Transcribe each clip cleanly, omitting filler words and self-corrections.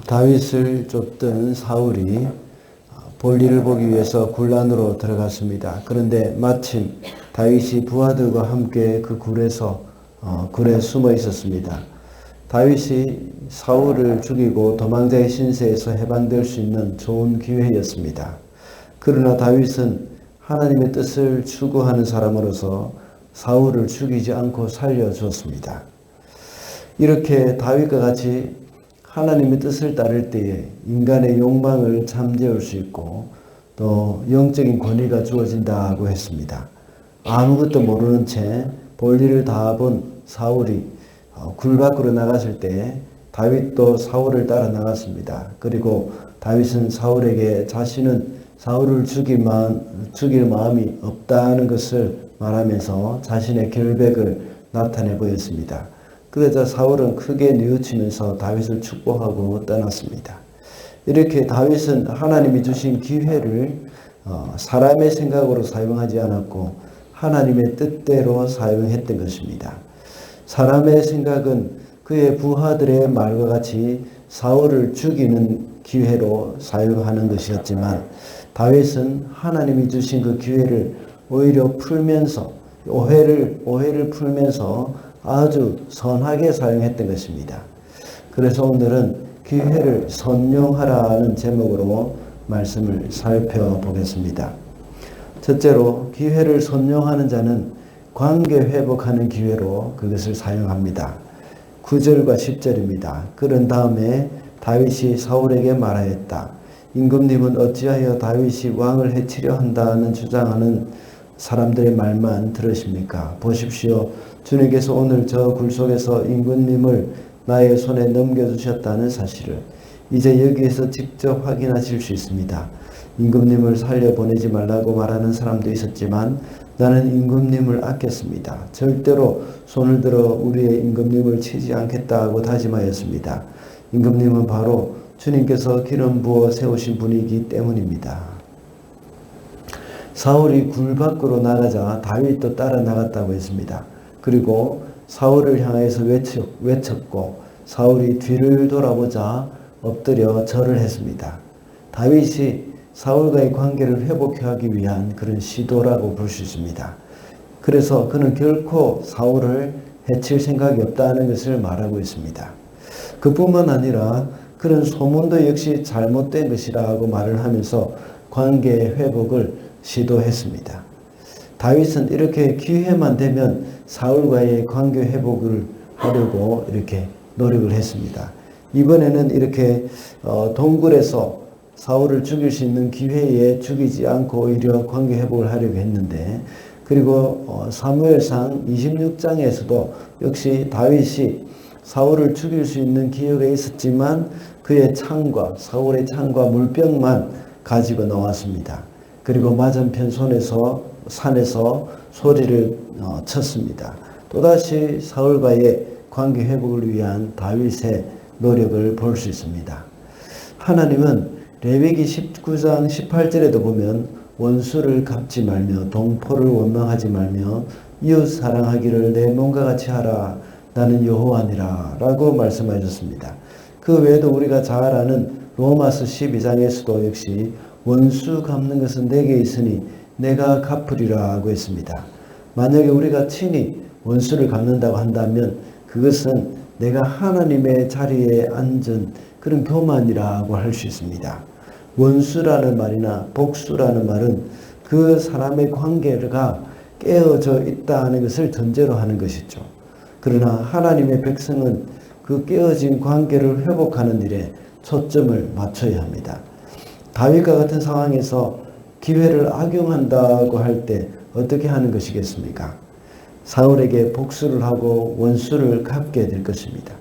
다윗을 쫓던 사울이 볼일을 보기 위해서 굴란으로 들어갔습니다. 그런데 마침 다윗이 부하들과 함께 그 굴에 숨어 있었습니다. 다윗이 사울을 죽이고 도망자의 신세에서 해방될 수 있는 좋은 기회였습니다. 그러나 다윗은 하나님의 뜻을 추구하는 사람으로서 사울을 죽이지 않고 살려주었습니다. 이렇게 다윗과 같이 하나님의 뜻을 따를 때에 인간의 욕망을 잠재울 수 있고 또 영적인 권위가 주어진다고 했습니다. 아무것도 모르는 채 볼일을 다 본 사울이 굴 밖으로 나갔을 때 다윗도 사울을 따라 나갔습니다. 그리고 다윗은 사울에게 자신은 사울을 죽일 마음이 없다는 것을 말하면서 자신의 결백을 나타내 보였습니다. 그러자 사울은 크게 뉘우치면서 다윗을 축복하고 떠났습니다. 이렇게 다윗은 하나님이 주신 기회를 사람의 생각으로 사용하지 않았고 하나님의 뜻대로 사용했던 것입니다. 사람의 생각은 그의 부하들의 말과 같이 사울을 죽이는 기회로 사용하는 것이었지만 다윗은 하나님이 주신 그 기회를 오히려 풀면서 오해를 풀면서 아주 선하게 사용했던 것입니다. 그래서 오늘은 기회를 선용하라는 제목으로 말씀을 살펴보겠습니다. 첫째로 기회를 선용하는 자는 관계 회복하는 기회로 그것을 사용합니다. 9절과 10절입니다. 그런 다음에 다윗이 사울에게 말하였다. 임금님은 어찌하여 다윗이 왕을 해치려 한다는 주장하는 사람들의 말만 들으십니까? 보십시오. 주님께서 오늘 저 굴 속에서 임금님을 나의 손에 넘겨주셨다는 사실을 이제 여기에서 직접 확인하실 수 있습니다. 임금님을 살려보내지 말라고 말하는 사람도 있었지만 나는 임금님을 아꼈습니다. 절대로 손을 들어 우리의 임금님을 치지 않겠다고 다짐하였습니다. 임금님은 바로 주님께서 기름 부어 세우신 분이기 때문입니다. 사울이 굴 밖으로 나가자 다윗도 따라 나갔다고 했습니다. 그리고 사울을 향해서 외쳤고 사울이 뒤를 돌아보자 엎드려 절을 했습니다. 다윗이 사울과의 관계를 회복하기 위한 그런 시도라고 볼 수 있습니다. 그래서 그는 결코 사울을 해칠 생각이 없다는 것을 말하고 있습니다. 그뿐만 아니라 그런 소문도 역시 잘못된 것이라고 말을 하면서 관계 회복을 시도했습니다. 다윗은 이렇게 기회만 되면 사울과의 관계 회복을 하려고 이렇게 노력을 했습니다. 이번에는 이렇게 동굴에서 사울을 죽일 수 있는 기회에 죽이지 않고 오히려 관계 회복을 하려고 했는데 그리고 사무엘상 26장에서도 역시 다윗이 사울을 죽일 수 있는 기회가 있었지만 그의 창과 사울의 창과 물병만 가지고 나왔습니다. 그리고 맞은편 산에서 소리를 쳤습니다. 또다시 사울과의 관계 회복을 위한 다윗의 노력을 볼 수 있습니다. 하나님은 레위기 19장 18절에도 보면 원수를 갚지 말며 동포를 원망하지 말며 이웃 사랑하기를 내 몸과 같이 하라 나는 여호와니라 라고 말씀하셨습니다. 그 외에도 우리가 잘 아는 로마서 12장에서도 역시 원수 갚는 것은 내게 있으니 내가 갚으리라고 했습니다. 만약에 우리가 친히 원수를 갚는다고 한다면 그것은 내가 하나님의 자리에 앉은 그런 교만이라고 할 수 있습니다. 원수라는 말이나 복수라는 말은 그 사람의 관계가 깨어져 있다는 것을 전제로 하는 것이죠. 그러나 하나님의 백성은 그 깨어진 관계를 회복하는 일에 초점을 맞춰야 합니다. 다윗과 같은 상황에서 기회를 악용한다고 할 때 어떻게 하는 것이겠습니까? 사울에게 복수를 하고 원수를 갚게 될 것입니다.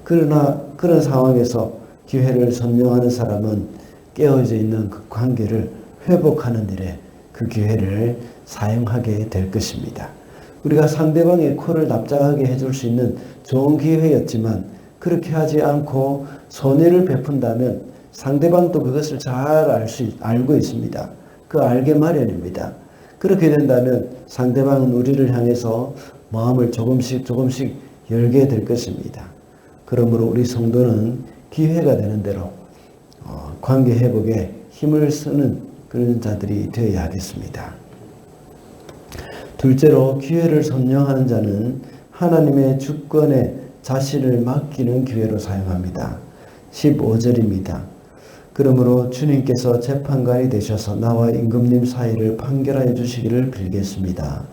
그러나 그런 상황에서 기회를 선용하는 사람은 깨어져 있는 그 관계를 회복하는 일에 그 기회를 사용하게 될 것입니다. 우리가 상대방의 코를 납작하게 해줄 수 있는 좋은 기회였지만 그렇게 하지 않고 선의를 베푼다면 상대방도 그것을 잘 알고 있습니다. 그 알게 마련입니다. 그렇게 된다면 상대방은 우리를 향해서 마음을 조금씩 열게 될 것입니다. 그러므로 우리 성도는 기회가 되는 대로 관계 회복에 힘을 쓰는 그런 자들이 되어야 하겠습니다. 둘째로 기회를 선용하는 자는 하나님의 주권에 자신을 맡기는 기회로 사용합니다. 15절입니다. 그러므로 주님께서 재판관이 되셔서 나와 임금님 사이를 판결하여 주시기를 빌겠습니다.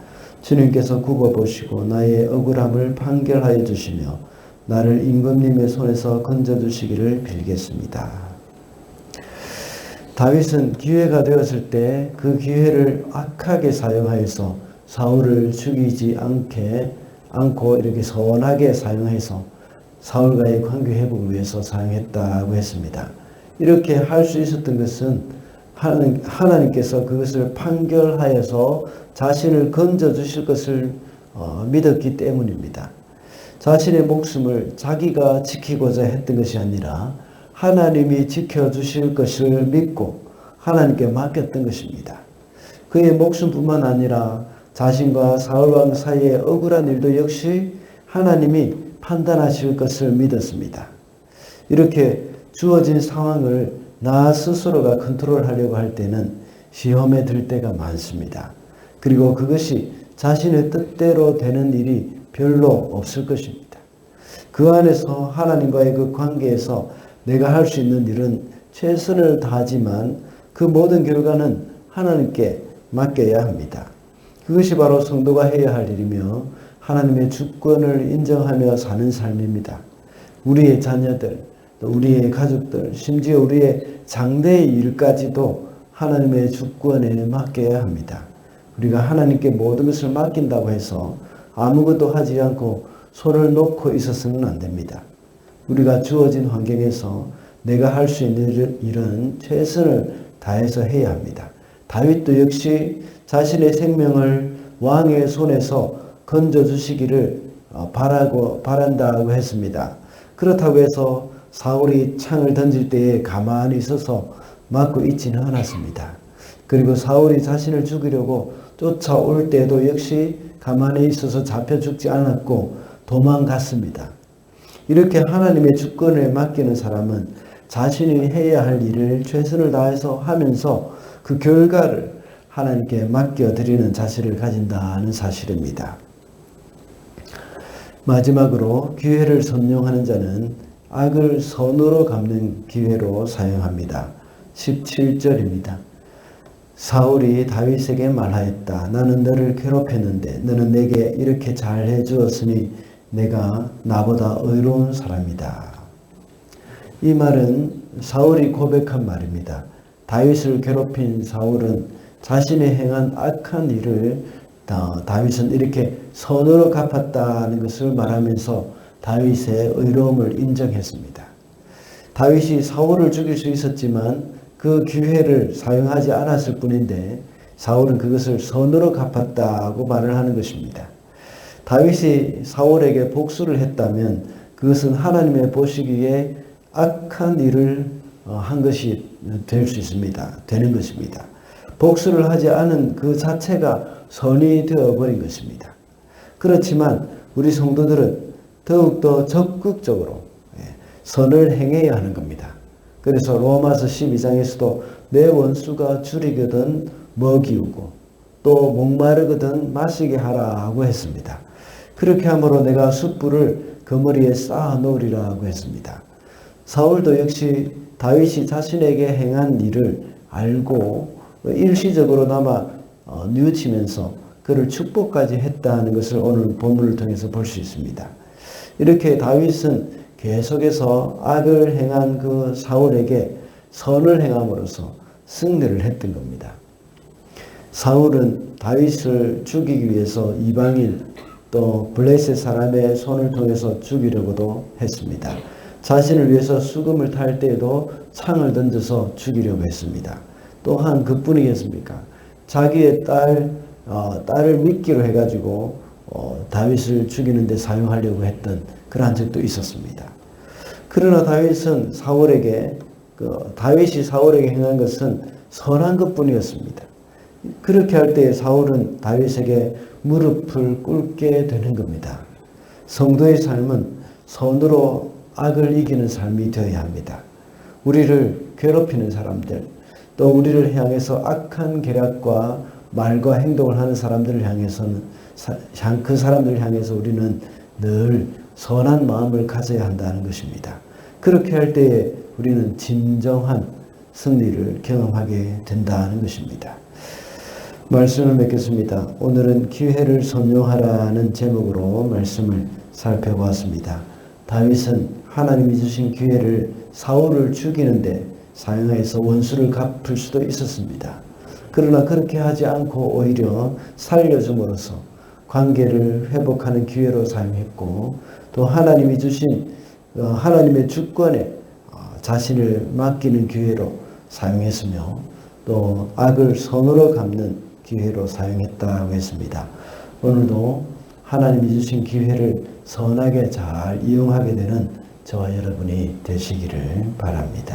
주님께서 굽어보시고 나의 억울함을 판결하여 주시며 나를 임금님의 손에서 건져주시기를 빌겠습니다. 다윗은 기회가 되었을 때 그 기회를 악하게 사용하여서 사울을 죽이지 않고 이렇게 선하게 사용해서 사울과의 관계 회복을 위해서 사용했다고 했습니다. 이렇게 할 수 있었던 것은 하나님께서 그것을 판결하여서 자신을 건져주실 것을 믿었기 때문입니다. 자신의 목숨을 자기가 지키고자 했던 것이 아니라 하나님이 지켜주실 것을 믿고 하나님께 맡겼던 것입니다. 그의 목숨뿐만 아니라 자신과 사울왕 사이의 억울한 일도 역시 하나님이 판단하실 것을 믿었습니다. 이렇게 주어진 상황을 나 스스로가 컨트롤하려고 할 때는 시험에 들 때가 많습니다. 그리고 그것이 자신의 뜻대로 되는 일이 별로 없을 것입니다. 그 안에서 하나님과의 그 관계에서 내가 할 수 있는 일은 최선을 다하지만 그 모든 결과는 하나님께 맡겨야 합니다. 그것이 바로 성도가 해야 할 일이며 하나님의 주권을 인정하며 사는 삶입니다. 우리의 자녀들, 또 우리의 가족들, 심지어 우리의 장래의 일까지도 하나님의 주권에 맡겨야 합니다. 우리가 하나님께 모든 것을 맡긴다고 해서 아무것도 하지 않고 손을 놓고 있어서는 안 됩니다. 우리가 주어진 환경에서 내가 할 수 있는 일은 최선을 다해서 해야 합니다. 다윗도 역시 자신의 생명을 왕의 손에서 건져주시기를 바란다고 했습니다. 그렇다고 해서 사울이 창을 던질 때에 가만히 있어서 맞고 있지는 않았습니다. 그리고 사울이 자신을 죽이려고 쫓아올 때도 역시 가만히 있어서 잡혀 죽지 않았고 도망갔습니다. 이렇게 하나님의 주권을 맡기는 사람은 자신이 해야 할 일을 최선을 다해서 하면서 그 결과를 하나님께 맡겨드리는 자세를 가진다는 사실입니다. 마지막으로 기회를 선용하는 자는 악을 선으로 갚는 기회로 사용합니다. 17절입니다. 사울이 다윗에게 말하였다. 나는 너를 괴롭혔는데 너는 내게 이렇게 잘해 주었으니 내가 나보다 의로운 사람이다. 이 말은 사울이 고백한 말입니다. 다윗을 괴롭힌 사울은 자신의 행한 악한 일을 다윗은 이렇게 선으로 갚았다는 것을 말하면서 다윗의 의로움을 인정했습니다. 다윗이 사울을 죽일 수 있었지만 그 기회를 사용하지 않았을 뿐인데 사울은 그것을 선으로 갚았다고 말을 하는 것입니다. 다윗이 사울에게 복수를 했다면 그것은 하나님의 보시기에 악한 일을 한 것이 될 수 있습니다. 되는 것입니다. 복수를 하지 않은 그 자체가 선이 되어버린 것입니다. 그렇지만 우리 성도들은 더욱더 적극적으로 선을 행해야 하는 겁니다. 그래서 로마서 12장에서도 내 원수가 줄이거든 먹이우고 또 목마르거든 마시게 하라고 했습니다. 그렇게 함으로 내가 숯불을 그 머리에 쌓아 놓으리라고 했습니다. 사울도 역시 다윗이 자신에게 행한 일을 알고 일시적으로나마 뉘우치면서 그를 축복까지 했다는 것을 오늘 본문을 통해서 볼 수 있습니다. 이렇게 다윗은 계속해서 악을 행한 그 사울에게 선을 행함으로써 승리를 했던 겁니다. 사울은 다윗을 죽이기 위해서 이방인 또 블레셋 사람의 손을 통해서 죽이려고도 했습니다. 자신을 위해서 수금을 탈 때에도 창을 던져서 죽이려고 했습니다. 또한 그뿐이겠습니까? 자기의 딸을 미끼로 해가지고 다윗을 죽이는 데 사용하려고 했던 그러한 적도 있었습니다. 그러나 다윗이 사울에게 행한 것은 선한 것뿐이었습니다. 그렇게 할 때 사울은 다윗에게 무릎을 꿇게 되는 겁니다. 성도의 삶은 선으로 악을 이기는 삶이 되어야 합니다. 우리를 괴롭히는 사람들, 또 우리를 향해서 악한 계략과 말과 행동을 하는 사람들을 향해서는 그 사람들을 향해서 우리는 늘 선한 마음을 가져야 한다는 것입니다. 그렇게 할 때에 우리는 진정한 승리를 경험하게 된다는 것입니다. 말씀을 맺겠습니다. 오늘은 기회를 선용하라는 제목으로 말씀을 살펴보았습니다. 다윗은 하나님이 주신 기회를 사울을 죽이는데 사용해서 원수를 갚을 수도 있었습니다. 그러나 그렇게 하지 않고 오히려 살려줌으로써 관계를 회복하는 기회로 사용했고, 또 하나님이 주신 하나님의 주권에 자신을 맡기는 기회로 사용했으며, 또 악을 선으로 갚는 기회로 사용했다고 했습니다. 오늘도 하나님이 주신 기회를 선하게 잘 이용하게 되는 저와 여러분이 되시기를 바랍니다.